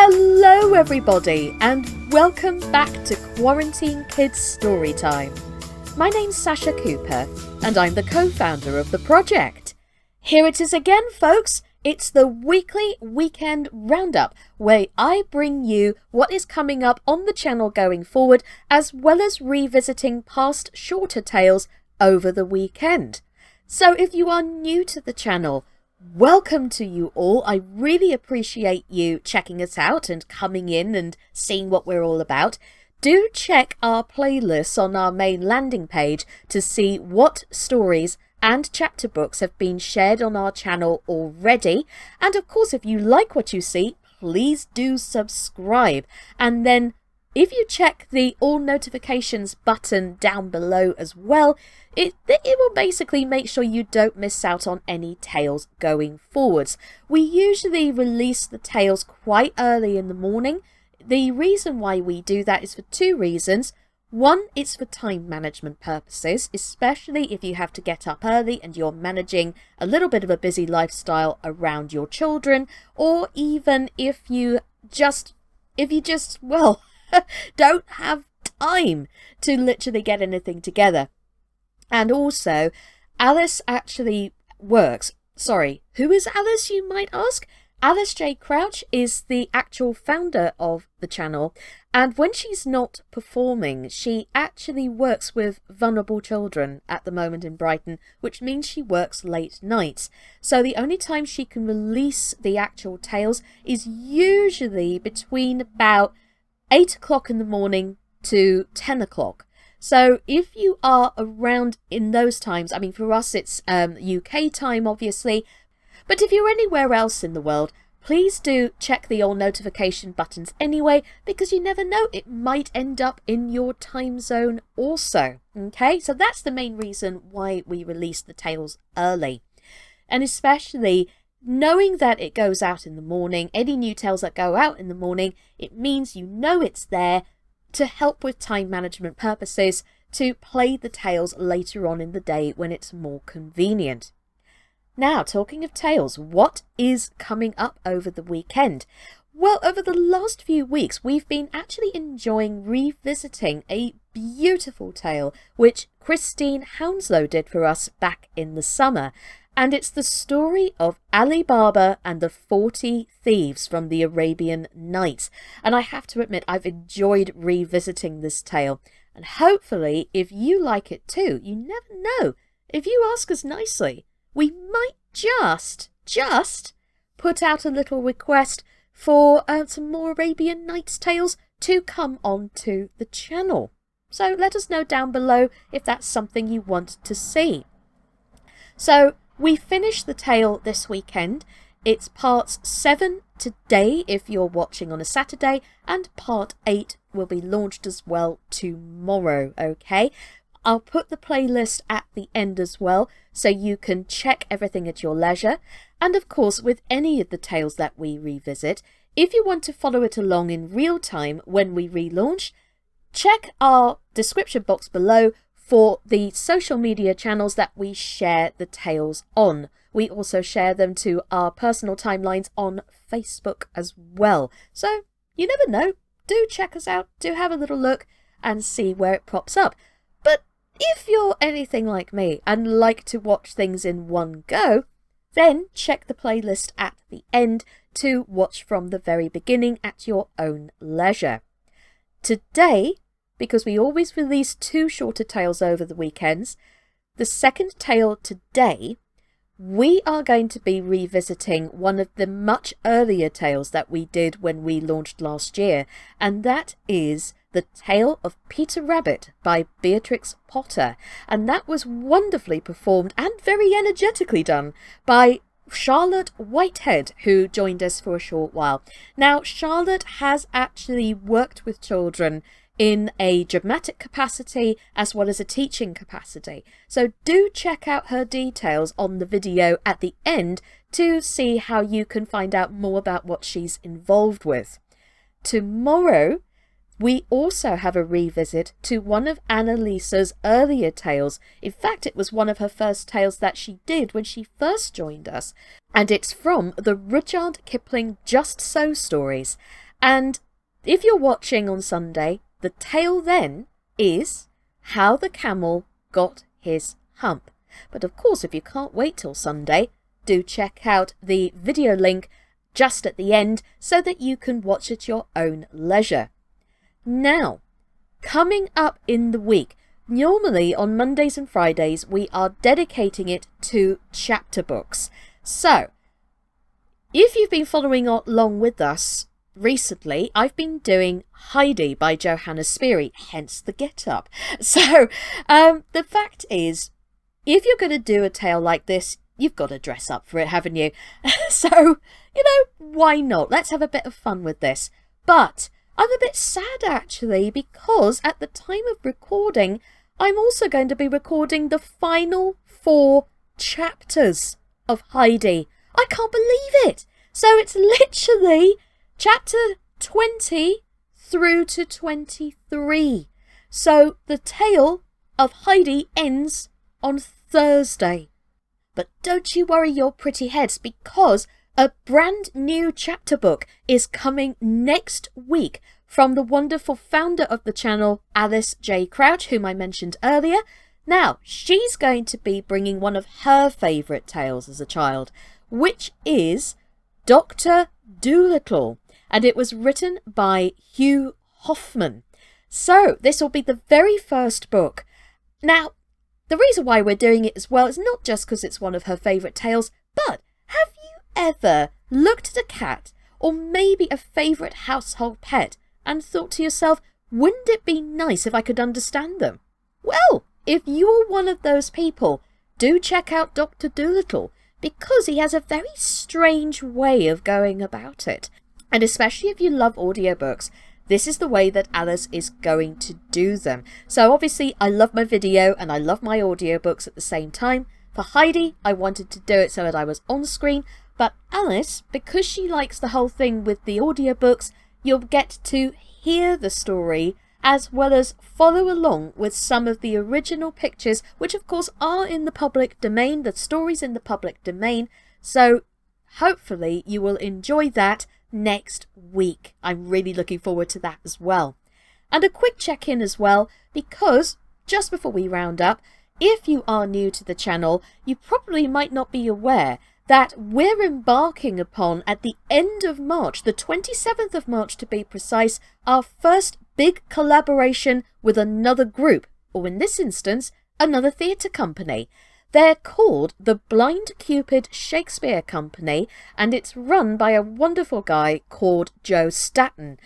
Hello everybody and welcome back to Quarantine Kids Storytime. My name's Sasha Cooper and I'm the co-founder of the project. Here it is again folks, it's the weekly weekend roundup where I bring you what is coming up on the channel going forward as well as revisiting past shorter tales over the weekend. So if you are new to the channel, welcome to you all. I really appreciate you checking us out and coming in and seeing what we're all about. Do check our playlists on our main landing page to see what stories and chapter books have been shared on our channel already. And of course, if you like what you see, please do subscribe. And then if you check the all notifications button down below as well, it will basically make sure you don't miss out on any tales going forwards. We usually release the tales quite early in the morning. The reason why we do that is for two reasons. One, it's for time management purposes, especially if you have to get up early and you're managing a little bit of a busy lifestyle around your children, or even if you just don't have time to literally get anything together. And also, Alice actually works. Sorry, who is Alice, you might ask? Alice J. Crouch is the actual founder of the channel, and when she's not performing, she actually works with vulnerable children at the moment in Brighton, which means she works late nights. So the only time she can release the actual tales is usually between about 8 o'clock in the morning to 10 o'clock. So if you are around in those times, I mean for us it's UK time obviously, but if you're anywhere else in the world, please do check the all notification buttons anyway, because you never know, it might end up in your time zone also. Okay, so that's the main reason why we release the tales early. And especially knowing that it goes out in the morning, any new tales that go out in the morning, it means you know it's there to help with time management purposes to play the tales later on in the day when it's more convenient. Now, talking of tales, what is coming up over the weekend? Well, over the last few weeks, we've been actually enjoying revisiting a beautiful tale which Christine Hounslow did for us back in the summer. And it's the story of Ali Baba and the 40 Thieves from the Arabian Nights. And I have to admit, I've enjoyed revisiting this tale. And hopefully, if you like it too, you never know. If you ask us nicely, we might just put out a little request for some more Arabian Nights tales to come onto the channel. So let us know down below if that's something you want to see. So we finished the tale this weekend. It's parts 7 today if you're watching on a Saturday, and part 8 will be launched as well tomorrow, okay? I'll put the playlist at the end as well, so you can check everything at your leisure. And of course, with any of the tales that we revisit, if you want to follow it along in real time when we relaunch, check our description box below for the social media channels that we share the tales on. We also share them to our personal timelines on Facebook as well. So you never know, do check us out, do have a little look and see where it pops up. But if you're anything like me and like to watch things in one go, then check the playlist at the end to watch from the very beginning at your own leisure. Today, because we always release 2 shorter tales over the weekends, the second tale today, we are going to be revisiting one of the much earlier tales that we did when we launched last year, and that is The Tale of Peter Rabbit by Beatrix Potter. And that was wonderfully performed and very energetically done by Charlotte Whitehead, who joined us for a short while. Now, Charlotte has actually worked with children in a dramatic capacity as well as a teaching capacity. So do check out her details on the video at the end to see how you can find out more about what she's involved with. Tomorrow, we also have a revisit to one of Anne-Lise's earlier tales. In fact, it was one of her first tales that she did when she first joined us. And it's from the Rudyard Kipling Just So stories. And if you're watching on Sunday, the tale then is How the Camel Got His Hump. But of course, if you can't wait till Sunday, do check out the video link just at the end so that you can watch at your own leisure. Now, coming up in the week, normally on Mondays and Fridays, we are dedicating it to chapter books. So, if you've been following along with us recently, I've been doing Heidi by Johanna Spyri, hence the get up. So, the fact is, if you're going to do a tale like this, you've got to dress up for it, haven't you? So, why not? Let's have a bit of fun with this. But I'm a bit sad, actually, because at the time of recording, I'm also going to be recording the final 4 chapters of Heidi. I can't believe it! So it's literally chapter 20 through to 23. So the tale of Heidi ends on Thursday. But don't you worry your pretty heads, because a brand new chapter book is coming next week from the wonderful founder of the channel, Alice J. Crouch, whom I mentioned earlier. Now, she's going to be bringing one of her favourite tales as a child, which is Dr. Dolittle, and it was written by Hugh Hoffman. So, this will be the very first book. Now, the reason why we're doing it as well is not just because it's one of her favourite tales, but have you ever looked at a cat or maybe a favourite household pet and thought to yourself, wouldn't it be nice if I could understand them? Well, if you're one of those people, do check out Dr. Dolittle, because he has a very strange way of going about it. And especially if you love audiobooks, this is the way that Alice is going to do them. So obviously I love my video and I love my audiobooks at the same time. For Heidi, I wanted to do it so that I was on screen, but Alice, because she likes the whole thing with the audiobooks, you'll get to hear the story as well as follow along with some of the original pictures, which of course are in the public domain, the story's in the public domain, so hopefully you will enjoy that next week. I'm really looking forward to that as well. And a quick check-in as well, because just before we round up, if you are new to the channel, you probably might not be aware that we're embarking upon, at the end of March, the 27th of March to be precise, our first big collaboration with another group, or in this instance, another theatre company. They're called the Blind Cupid Shakespeare Company, and it's run by a wonderful guy called Joe Staton.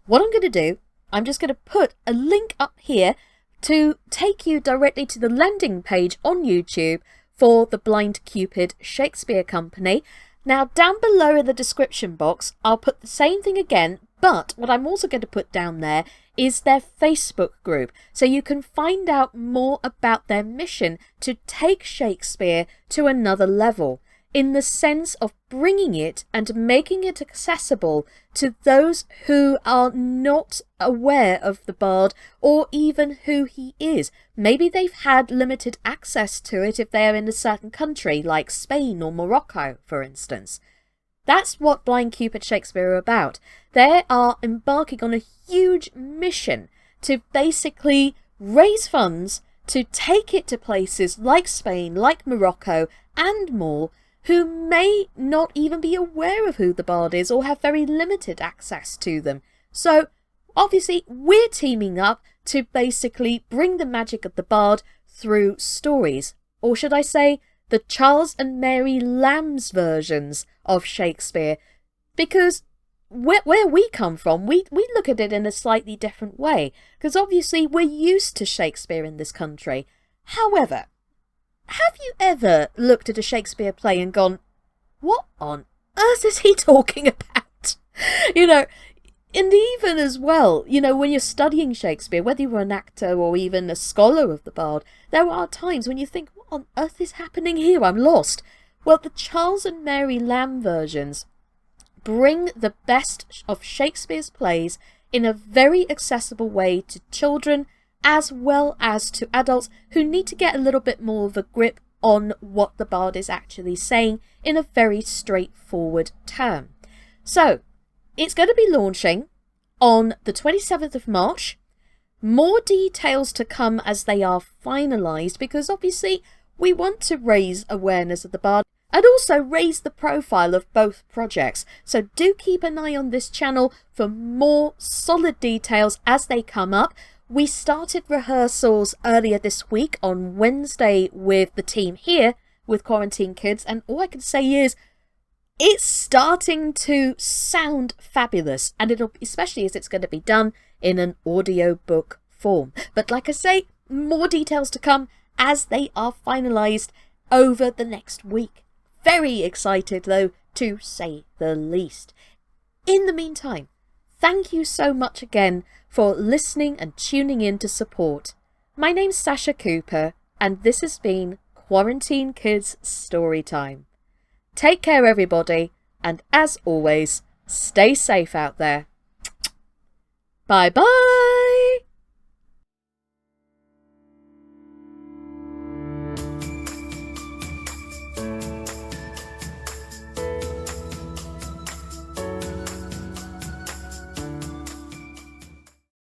What I'm going to do, I'm just going to put a link up here to take you directly to the landing page on YouTube for the Blind Cupid Shakespeare Company. Now, down below in the description box, I'll put the same thing again, but what I'm also going to put down there is their Facebook group, so you can find out more about their mission to take Shakespeare to another level, in the sense of bringing it and making it accessible to those who are not aware of the bard or even who he is. Maybe they've had limited access to it if they're in a certain country like Spain or Morocco, for instance. That's what Blind Cupid Shakespeare are about. They are embarking on a huge mission to basically raise funds to take it to places like Spain, like Morocco and more, who may not even be aware of who the bard is or have very limited access to them. So obviously we're teaming up to basically bring the magic of the bard through stories, or should I say the Charles and Mary Lamb's versions of Shakespeare, because where we come from, we look at it in a slightly different way, because obviously we're used to Shakespeare in this country. However, have you ever looked at a Shakespeare play and gone, what on earth is he talking about? And even as well, when you're studying Shakespeare, whether you're an actor or even a scholar of the bard, there are times when you think, what on earth is happening here? I'm lost. Well, the Charles and Mary Lamb versions bring the best of Shakespeare's plays in a very accessible way to children as well as to adults who need to get a little bit more of a grip on what the bard is actually saying in a very straightforward term. So, it's going to be launching on the 27th of March. More details to come as they are finalised, because obviously we want to raise awareness of the Bard and also raise the profile of both projects. So do keep an eye on this channel for more solid details as they come up. We started rehearsals earlier this week on Wednesday with the team here with Quarantine Kids, and all I can say is it's starting to sound fabulous, and it'll, especially as it's going to be done in an audiobook form. But like I say, more details to come as they are finalised over the next week. Very excited though, to say the least. In the meantime, thank you so much again for listening and tuning in to support. My name's Sasha Cooper, and this has been Quarantine Kids Storytime. Take care everybody, and as always, stay safe out there. Bye bye!